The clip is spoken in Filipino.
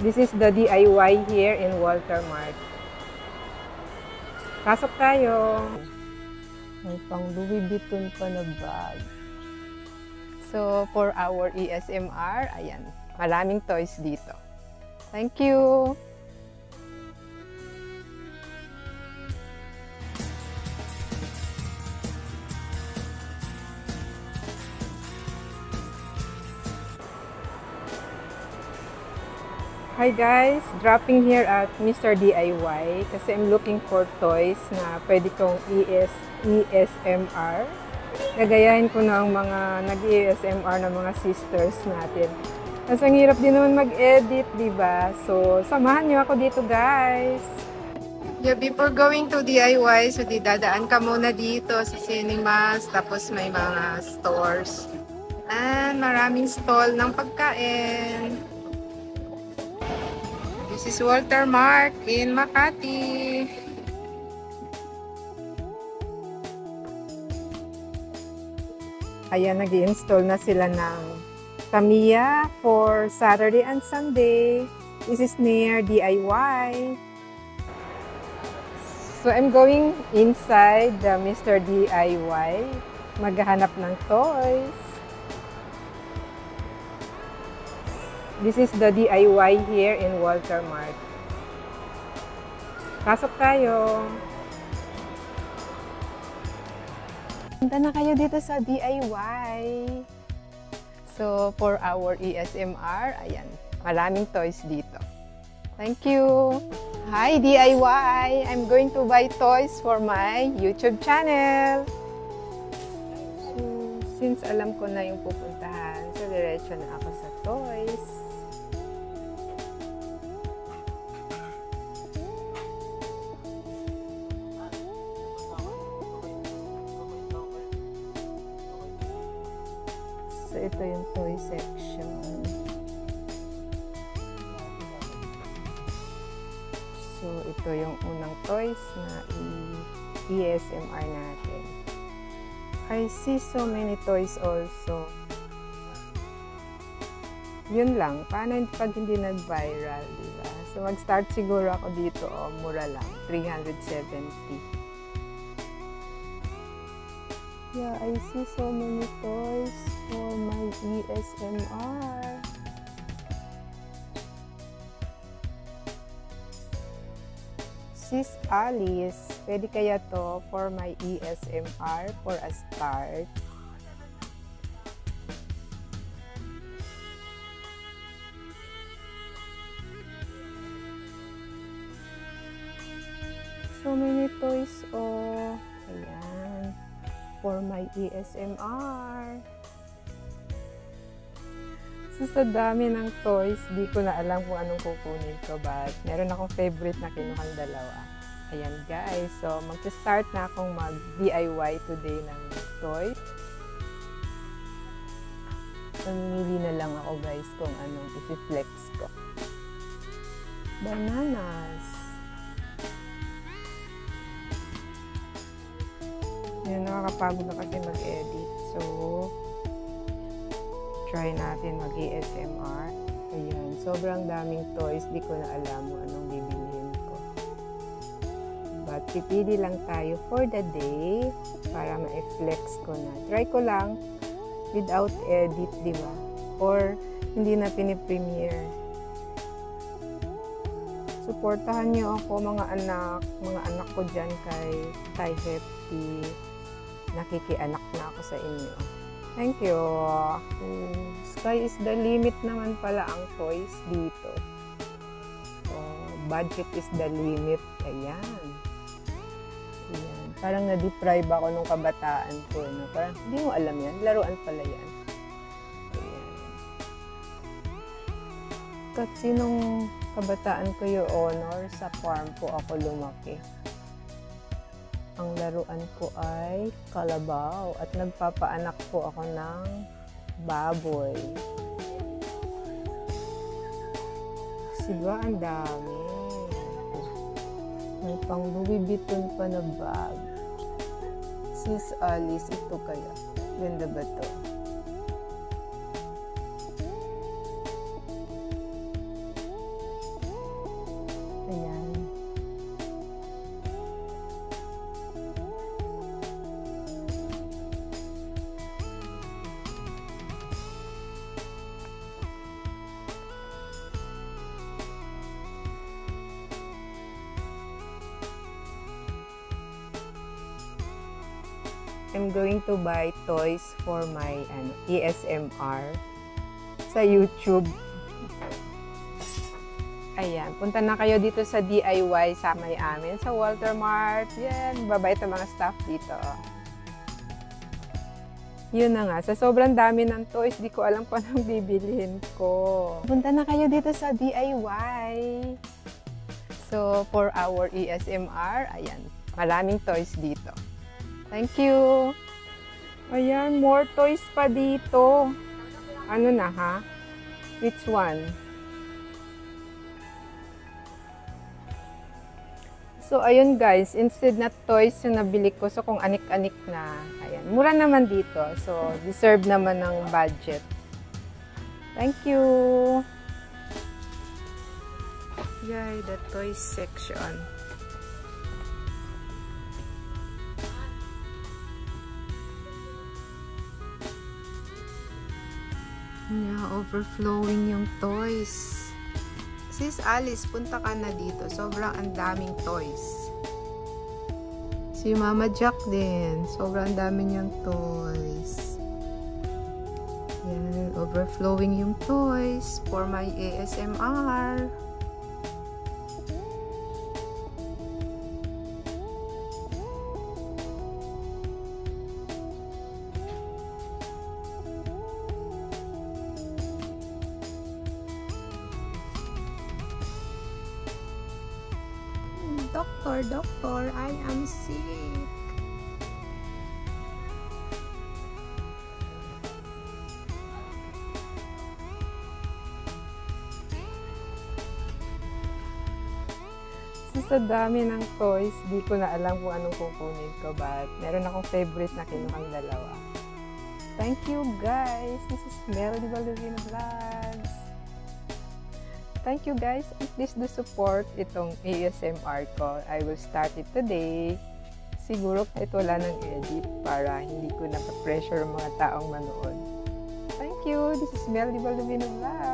This is the DIY here in Walter Mart. Pasok tayo. May pang Louis Vuitton pa na bag. So, for our ESMR, ayan, maraming toys dito. Thank you! Hi guys! Dropping here at Mr. DIY kasi I'm looking for toys na pwede kong ESMR. Gagayahin ko na ang mga nag-ESMR na mga sisters natin. Kasi ang hirap din naman mag-edit, diba? So, samahan niyo ako dito guys! Yeah, before going to DIY, so dadaan ka muna dito sa cinemas, tapos may mga stores. And maraming stall ng pagkain. This is Walter Mart in Makati. Ayan, nag-i-install na sila ng Tamiya for Saturday and Sunday. This is near DIY. So I'm going inside the Mr. DIY. Maghahanap ng toys. This is the DIY here in Walter Mart. Pasok tayo. Punta na kayo dito sa DIY. So, for our ESMR, ayan, maraming toys dito. Thank you! Hi DIY! I'm going to buy toys for my YouTube channel. So, since alam ko na yung pupuntahan, so diretso na ako sa toys. So, ito yung toy section. So, ito yung unang toys na ESMR natin. I see so many toys also. Yun lang. Paano pag hindi nag-viral, diba? So, mag-start siguro ako dito. Oh, mura lang. 370. Yeah, I see so many toys for my ESMR. Sis Alice, pwede kaya to for my ESMR for a start? So many toys, oh. Ayan. For my ESMR. So, sa dami ng toys, di ko na alam kung anong kukunin ko. But, meron akong favorite na kinuhang dalawa. Ayan guys. So, mag-start na akong mag-DIY today ng toys. Mamimili na lang ako guys kung anong i-flex ko. Bananas. Yan, nakakapagod na kasi mag-edit. So, try natin mag-ASMR. Ayan, sobrang daming toys. Di ko na alam kung anong bibilihin ko. But, pipili lang tayo for the day para ma-flex ko na. Try ko lang without edit, di ba? Or, hindi na pinipremiere. Suportahan niyo ako mga anak ko dyan kay Hefty. Nakikianak na ako sa inyo. Thank you. Sky is the limit naman pala ang toys dito. Budget is the limit. Ayan. Ayan. Parang na-deprive ako nung kabataan ko. No? Parang hindi mo alam yan. Laruan pala yan. Ayan. Kasi nung kabataan ko yung honor, sa farm po ako lumaki. Ang laruan ko ay kalabaw at nagpapaanak po ako ng baboy. Diba? Ang dami. May pang Louis Vuitton pa na bag. Sis Alice, ito kaya. Ganda ba to? I'm going to buy toys for my ASMR sa YouTube. Ayan, punta na kayo dito sa DIY sa may amin, sa Walter Mart. Yan, babait ang mga staff dito. Yun na nga, sa sobrang dami ng toys, di ko alam pa anong bibilihin ko. Punta na kayo dito sa DIY. So, for our ASMR, ayan, maraming toys dito. Thank you! Ayan, more toys pa dito. Ano na ha? Which one? So, ayun guys, instead na toys yung nabili ko, so kung anik-anik na, ayan, mura naman dito. So, deserve naman ng budget. Thank you! Yay, the toys section. Yeah, overflowing yung toys. Sis Alice, punta ka na dito. Sobrang ang daming toys. Si Mama Jack din. Sobrang dami niyang toys. Yan, overflowing yung toys for my ASMR. Doctor, I am sick. So, sa dami ng toys, di ko na alam kung anong kukunin ko, but meron akong favorite na kinuhang dalawa. Thank you guys! This is Melody Ballerina Vlogs. Thank you guys, and please do support itong ASMR ko. I will start it today. Siguro kahit wala ng edit para hindi ko na-pressure ang mga taong manood. Thank you! This is Melody Ballerina Vlogs.